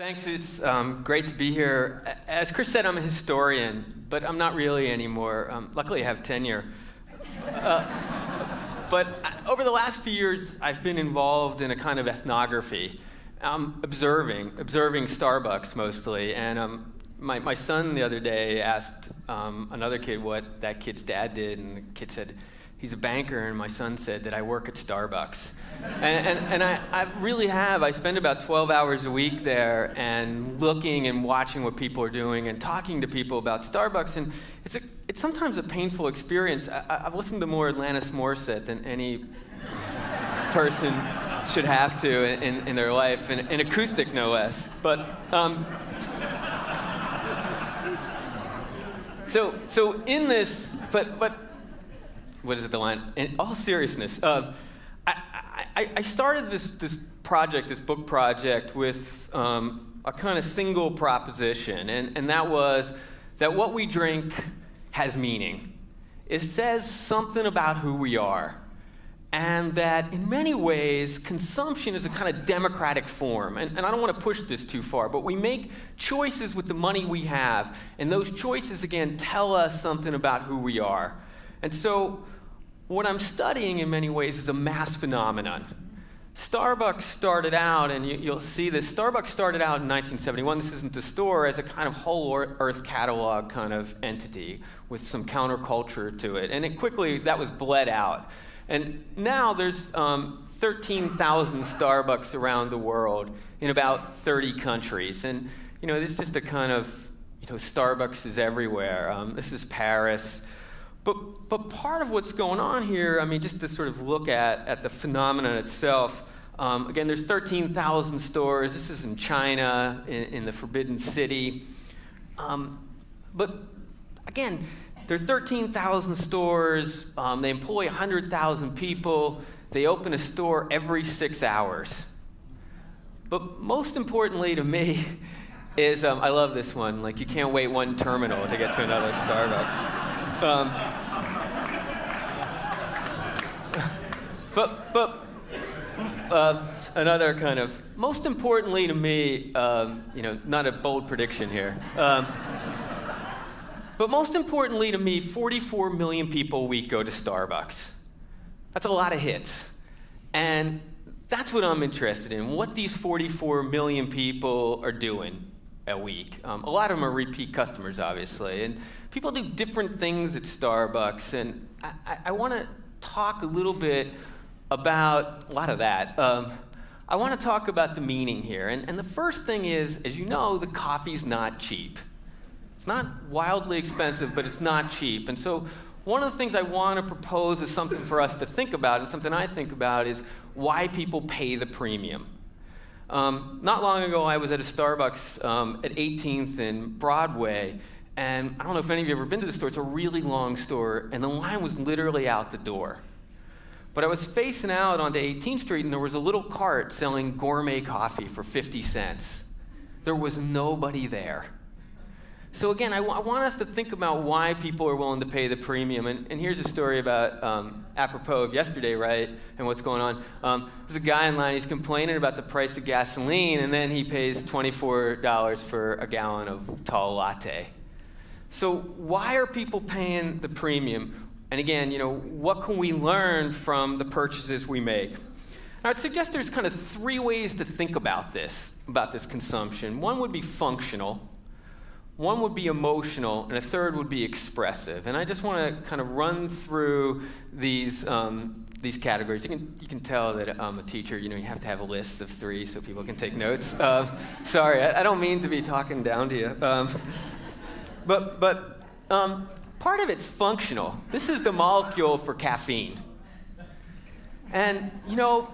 Thanks. It's great to be here. As Chris said, I'm a historian, but I'm not really anymore. Luckily, I have tenure. But over the last few years, I've been involved in a kind of ethnography. Observing Starbucks mostly. And my son the other day asked another kid what that kid's dad did, and the kid said, he's a banker, and my son said that I work at Starbucks. And I really have. I spend about 12 hours a week there and looking and watching what people are doing and talking to people about Starbucks. And it's sometimes a painful experience. I've listened to more Alanis Morissette than any person should have to in their life, in acoustic no less. But so in this, but what is it, the line? In all seriousness, I started this book project with a kind of single proposition, and that was that what we drink has meaning. It says something about who we are, and that in many ways, consumption is a kind of democratic form. And I don't want to push this too far, but we make choices with the money we have, and those choices, again, tell us something about who we are. And so what I'm studying in many ways is a mass phenomenon. Starbucks started out, and you'll see this, Starbucks started out in 1971, this isn't the store, as a kind of whole earth catalog kind of entity with some counterculture to it. And that was bled out. And now there's 13,000 Starbucks around the world in about 30 countries. And, there's just a kind of, Starbucks is everywhere. This is Paris. But part of what's going on here, just to sort of look at the phenomenon itself, again, there's 13,000 stores. This is in China, in the Forbidden City. But again, there are 13,000 stores. They employ 100,000 people. They open a store every 6 hours. But most importantly to me is, I love this one, like you can't wait one terminal to get to another Starbucks. Another kind of, most importantly to me, not a bold prediction here, but most importantly to me, 44 million people a week go to Starbucks. That's a lot of hits. And that's what I'm interested in, what these 44 million people are doing a week. A lot of them are repeat customers, obviously. And people do different things at Starbucks. And I want to talk a little bit about a lot of that. I want to talk about the meaning here. And the first thing is, as you know, the coffee's not cheap. It's not wildly expensive, but it's not cheap. And so one of the things I want to propose is something for us to think about, and something I think about is why people pay the premium. Not long ago, I was at a Starbucks at 18th and Broadway, and I don't know if any of you have ever been to the store. It's a really long store, and the line was literally out the door. But I was facing out onto 18th Street, and there was a little cart selling gourmet coffee for 50 cents. There was nobody there. So again, I want us to think about why people are willing to pay the premium. And here's a story about, apropos of yesterday, right, and what's going on. There's a guy in line, he's complaining about the price of gasoline, and then he pays $24 for a gallon of tall latte. So why are people paying the premium? And again, what can we learn from the purchases we make? Now, I'd suggest there's kind of three ways to think about this consumption. One would be functional. One would be emotional, and a third would be expressive. And I just want to kind of run through these categories. You can tell that I'm a teacher. You have to have a list of three so people can take notes. Sorry, I don't mean to be talking down to you. But part of it's functional. This is the molecule for caffeine. And you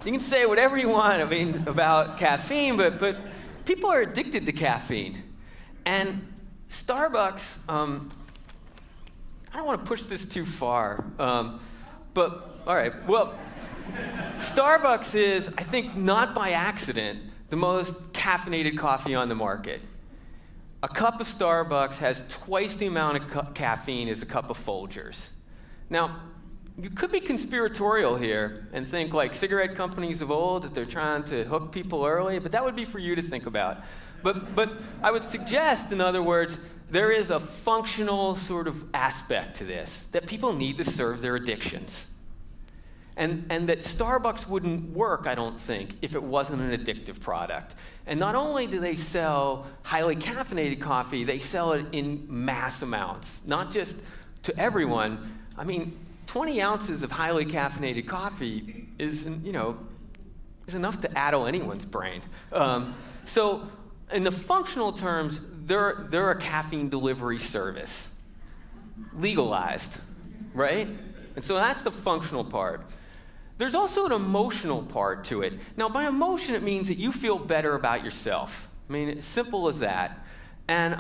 can say whatever you want. About caffeine, but people are addicted to caffeine. And Starbucks, I don't want to push this too far, but all right, well, Starbucks is, I think not by accident, the most caffeinated coffee on the market. A cup of Starbucks has twice the amount of caffeine as a cup of Folgers. Now, you could be conspiratorial here and think like cigarette companies of old, that they're trying to hook people early, but that would be for you to think about. But I would suggest, in other words, there is a functional sort of aspect to this, that people need to serve their addictions. And that Starbucks wouldn't work, I don't think, if it wasn't an addictive product. And not only do they sell highly caffeinated coffee, they sell it in mass amounts, not just to everyone. I mean, 20 ounces of highly caffeinated coffee is enough to addle anyone's brain. So in the functional terms, they're a caffeine delivery service, legalized, right? And so that's the functional part. There's also an emotional part to it. Now, by emotion, it means that you feel better about yourself. I mean, it's simple as that. And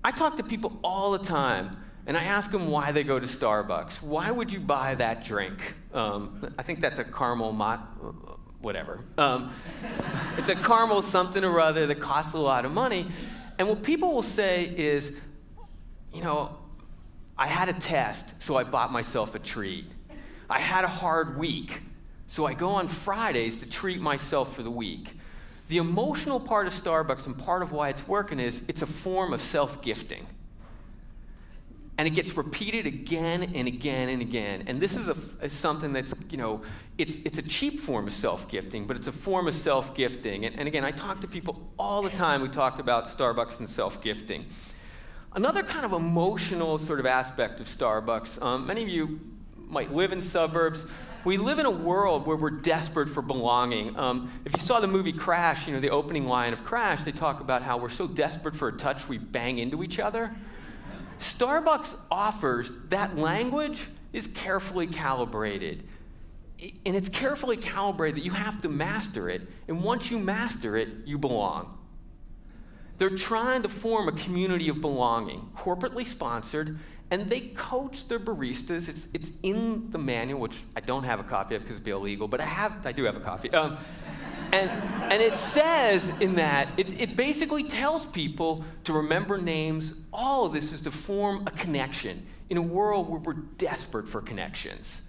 I talk to people all the time, and I ask them why they go to Starbucks. Why would you buy that drink? I think that's a caramel whatever. It's a caramel something or other that costs a lot of money. And what people will say is, I had a test, so I bought myself a treat. I had a hard week, so I go on Fridays to treat myself for the week. The emotional part of Starbucks and part of why it's working is it's a form of self-gifting. And it gets repeated again and again and again. And this is something that's, it's a cheap form of self-gifting, but it's a form of self-gifting. And again, I talk to people all the time who talk about Starbucks and self-gifting. Another kind of emotional sort of aspect of Starbucks, many of you might live in suburbs. We live in a world where we're desperate for belonging. If you saw the movie Crash, the opening line of Crash, they talk about how we're so desperate for a touch we bang into each other. Starbucks offers that language is carefully calibrated. And it's carefully calibrated that you have to master it. And once you master it, you belong. They're trying to form a community of belonging, corporately sponsored, and they coach their baristas. It's in the manual, which I don't have a copy of because it'd be illegal, but I do have a copy. And it says in that, it basically tells people to remember names. All of this is to form a connection in a world where we're desperate for connections.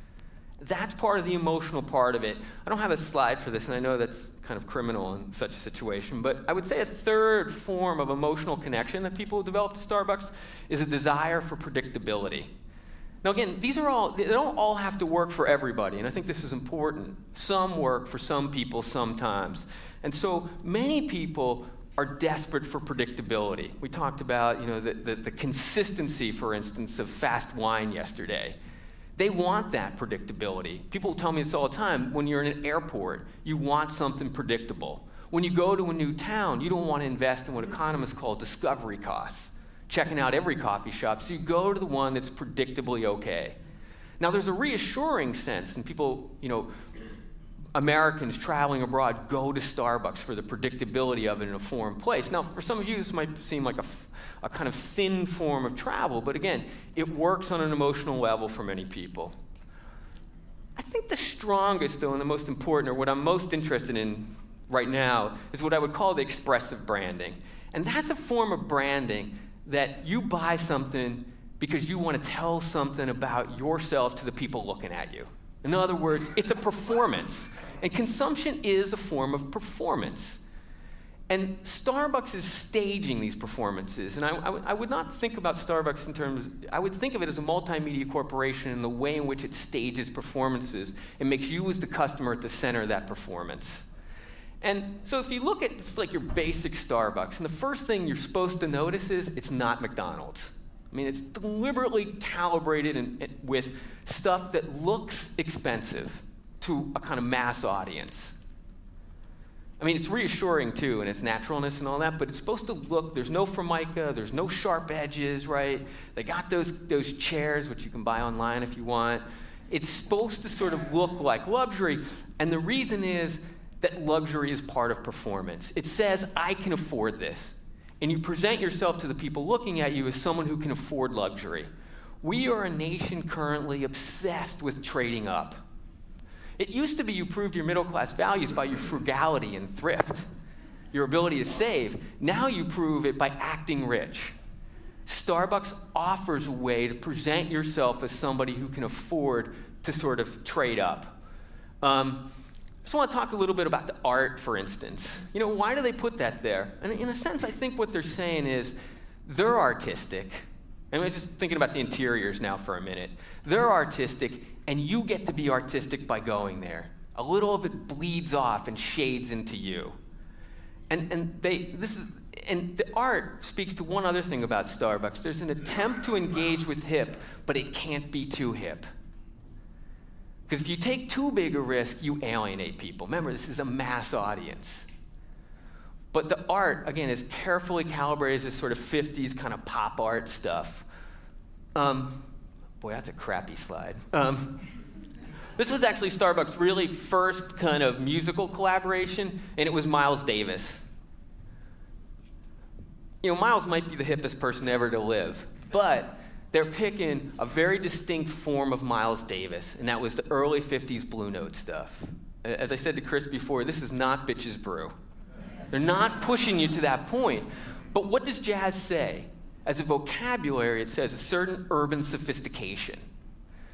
That's part of the emotional part of it. I don't have a slide for this, and I know that's kind of criminal in such a situation, but I would say a third form of emotional connection that people develop at Starbucks is a desire for predictability. Now again, they don't all have to work for everybody, and I think this is important. Some work for some people sometimes. And so many people are desperate for predictability. We talked about the consistency, for instance, of fast wine yesterday. They want that predictability. People tell me this all the time. When you're in an airport, you want something predictable. When you go to a new town, you don't want to invest in what economists call discovery costs, checking out every coffee shop, so you go to the one that's predictably okay. Now, there's a reassuring sense, and people, Americans traveling abroad go to Starbucks for the predictability of it in a foreign place. Now, for some of you, this might seem like a kind of thin form of travel, but again, it works on an emotional level for many people. I think the strongest, though, and the most important, or what I'm most interested in right now, is what I would call the expressive branding. And that's a form of branding that you buy something because you want to tell something about yourself to the people looking at you. In other words, it's a performance. And consumption is a form of performance. And Starbucks is staging these performances. And I would not think about Starbucks in terms, I would think of it as a multimedia corporation in the way in which it stages performances and makes you as the customer at the center of that performance. And so if you look at it's like your basic Starbucks, and the first thing you're supposed to notice is it's not McDonald's. I mean, it's deliberately calibrated with stuff that looks expensive to a kind of mass audience. I mean, it's reassuring, too, in its naturalness and all that, but it's supposed to look, there's no formica, there's no sharp edges, right? They got those chairs, which you can buy online if you want. It's supposed to sort of look like luxury, and the reason is that luxury is part of performance. It says, I can afford this. And you present yourself to the people looking at you as someone who can afford luxury. We are a nation currently obsessed with trading up. It used to be you proved your middle-class values by your frugality and thrift, your ability to save. Now you prove it by acting rich. Starbucks offers a way to present yourself as somebody who can afford to sort of trade up. I just want to talk a little bit about the art, for instance. You know, why do they put that there? And in a sense, I think what they're saying is they're artistic. And I'm just thinking about the interiors now for a minute. They're artistic, and you get to be artistic by going there. A little of it bleeds off and shades into you. And the art speaks to one other thing about Starbucks. There's an attempt to engage with hip, but it can't be too hip. Because if you take too big a risk, you alienate people. Remember, this is a mass audience. But the art, again, is carefully calibrated as sort of 50s kind of pop art stuff. Boy, that's a crappy slide. This was actually Starbucks' really first kind of musical collaboration, and it was Miles Davis. You know, Miles might be the hippest person ever to live, but they're picking a very distinct form of Miles Davis, and that was the early 50s Blue Note stuff. As I said to Chris before, this is not Bitches Brew. They're not pushing you to that point. But what does jazz say? As a vocabulary, it says a certain urban sophistication.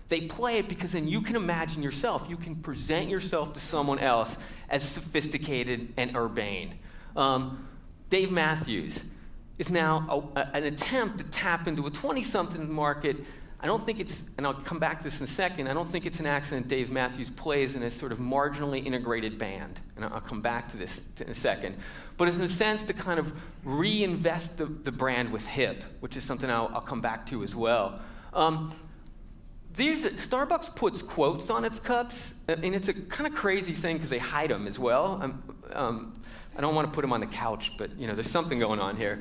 They play it because then you can imagine yourself. You can present yourself to someone else as sophisticated and urbane. Dave Matthews is now an attempt to tap into a 20-something market. I don't think it's, and I'll come back to this in a second, I don't think it's an accident Dave Matthews plays in a sort of marginally integrated band. And I'll come back to this in a second. But it's in a sense to kind of reinvest the brand with hip, which is something I'll come back to as well. Starbucks puts quotes on its cups, and it's a kind of crazy thing because they hide them as well. I don't want to put them on the couch, but you know, there's something going on here.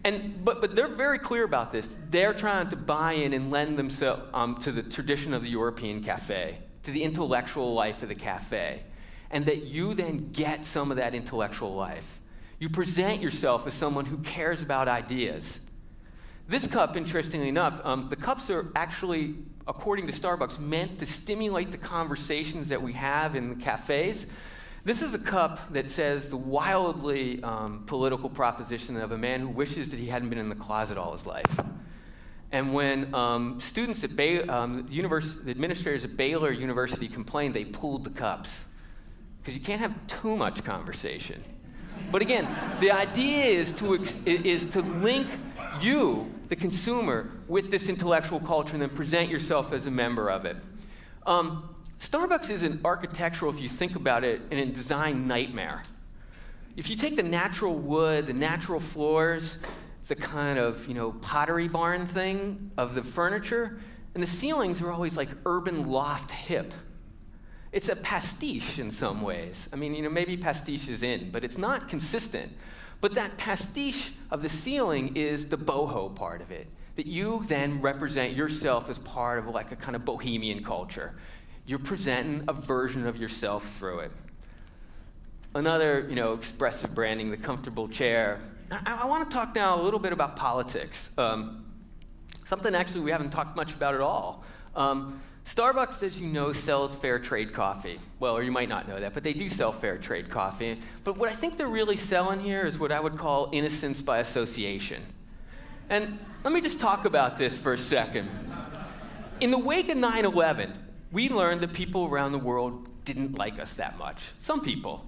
But they're very clear about this. They're trying to buy in and lend themselves to the tradition of the European cafe, to the intellectual life of the cafe, and that you then get some of that intellectual life. You present yourself as someone who cares about ideas. This cup, interestingly enough, the cups are actually, according to Starbucks, meant to stimulate the conversations that we have in the cafes. This is a cup that says the wildly political proposition of a man who wishes that he hadn't been in the closet all his life. And when students at the administrators at Baylor University complained, they pulled the cups. Because you can't have too much conversation. But again, the idea is to link you, the consumer, with this intellectual culture and then present yourself as a member of it. Starbucks is an architectural, if you think about it, and a design nightmare. If you take the natural wood, the natural floors, the kind of, you know, pottery barn thing of the furniture, and the ceilings are always like urban loft hip. It's a pastiche in some ways. I mean, you know, maybe pastiche is in, but it's not consistent. But that pastiche of the ceiling is the boho part of it, that you then represent yourself as part of like a kind of bohemian culture. You're presenting a version of yourself through it. Another, you know, expressive branding, the comfortable chair. I want to talk now a little bit about politics. Something actually we haven't talked much about at all. Starbucks, as you know, sells fair trade coffee. Well, or you might not know that, but they do sell fair trade coffee. But what I think they're really selling here is what I would call innocence by association. And let me just talk about this for a second. In the wake of 9/11, we learned that people around the world didn't like us that much. Some people.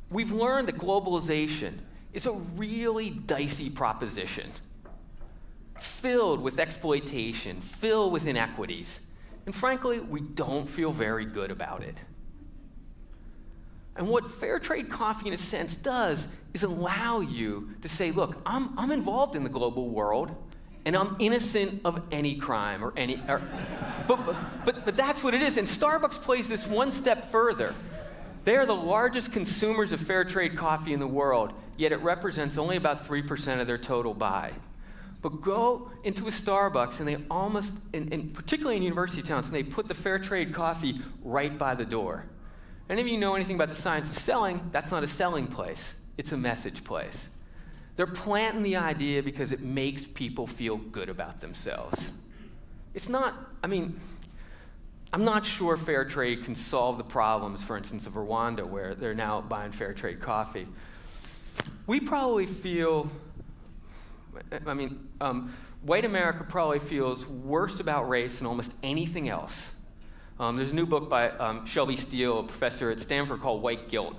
We've learned that globalization is a really dicey proposition, filled with exploitation, filled with inequities. And frankly, we don't feel very good about it. And what fair trade coffee, in a sense, does is allow you to say, look, I'm involved in the global world, and I'm innocent of any crime but that's what it is. And Starbucks plays this one step further. They are the largest consumers of fair trade coffee in the world, yet it represents only about 3% of their total buy. But go into a Starbucks, and they almost, and particularly in university towns, and they put the fair trade coffee right by the door. Any of you know anything about the science of selling? That's not a selling place. It's a message place. They're planting the idea because it makes people feel good about themselves. It's not, I mean, I'm not sure fair trade can solve the problems, for instance, of Rwanda, where they're now buying fair trade coffee. We probably feel White America probably feels worse about race than almost anything else. There's a new book by Shelby Steele, a professor at Stanford, called White Guilt.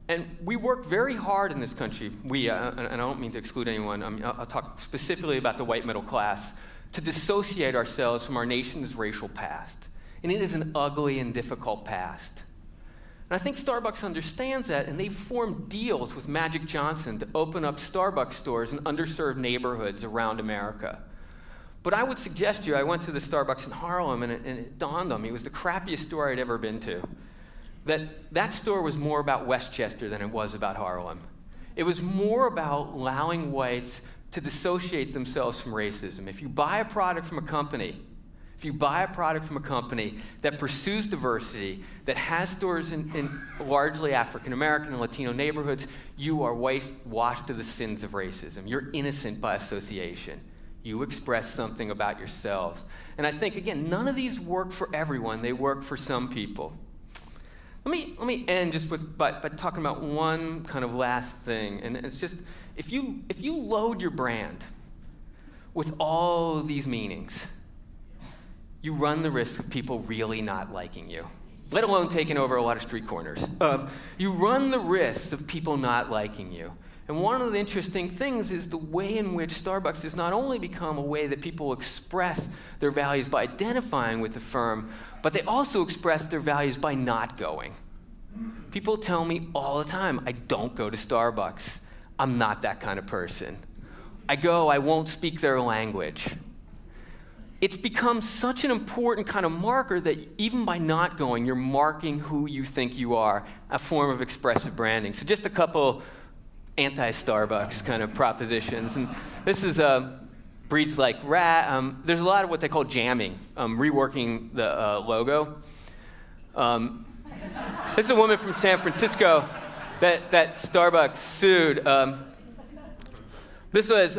And we work very hard in this country, and I don't mean to exclude anyone, I'll talk specifically about the white middle class, to dissociate ourselves from our nation's racial past. And it is an ugly and difficult past. And I think Starbucks understands that, and they've formed deals with Magic Johnson to open up Starbucks stores in underserved neighborhoods around America. But I would suggest to you, I went to the Starbucks in Harlem, and it dawned on me, it was the crappiest store I'd ever been to, that store was more about Westchester than it was about Harlem. It was more about allowing whites to dissociate themselves from racism. If you buy a product from a company that pursues diversity, that has stores in largely African American and Latino neighborhoods, you are washed to the sins of racism. You're innocent by association. You express something about yourselves. And I think, again, none of these work for everyone. They work for some people. Let me end just by talking about one kind of last thing. And it's just, if you load your brand with all these meanings, you run the risk of people really not liking you, let alone taking over a lot of street corners. You run the risk of people not liking you. And one of the interesting things is the way in which Starbucks has not only become a way that people express their values by identifying with the firm, but they also express their values by not going. People tell me all the time, I don't go to Starbucks. I'm not that kind of person. I go, I won't speak their language. It's become such an important kind of marker that even by not going, you're marking who you think you are, a form of expressive branding. So just a couple anti-Starbucks kind of propositions. And this is breeds like rat. There's a lot of what they call jamming, reworking the logo. This is a woman from San Francisco that Starbucks sued. This was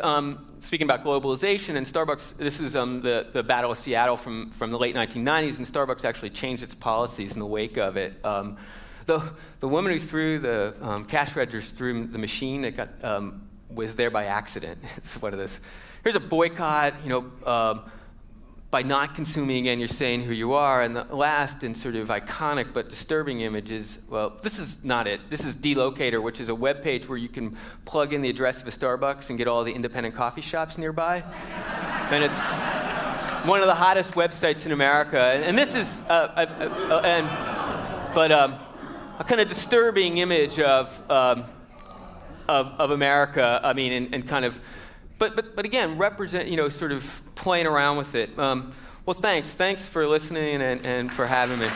speaking about globalization, and Starbucks, this is the Battle of Seattle from the late 1990s, and Starbucks actually changed its policies in the wake of it. The woman who threw the cash registers through the machine that was there by accident. It's one of this. Here's a boycott, by not consuming, again, you're saying who you are. And the last and sort of iconic but disturbing image is, well, this is not it. This is Delocator, which is a web page where you can plug in the address of a Starbucks and get all the independent coffee shops nearby. And it's one of the hottest websites in America. And this is, a kind of disturbing image of America. I mean, and kind of, but again, represent, sort of playing around with it. Well, thanks for listening and for having me.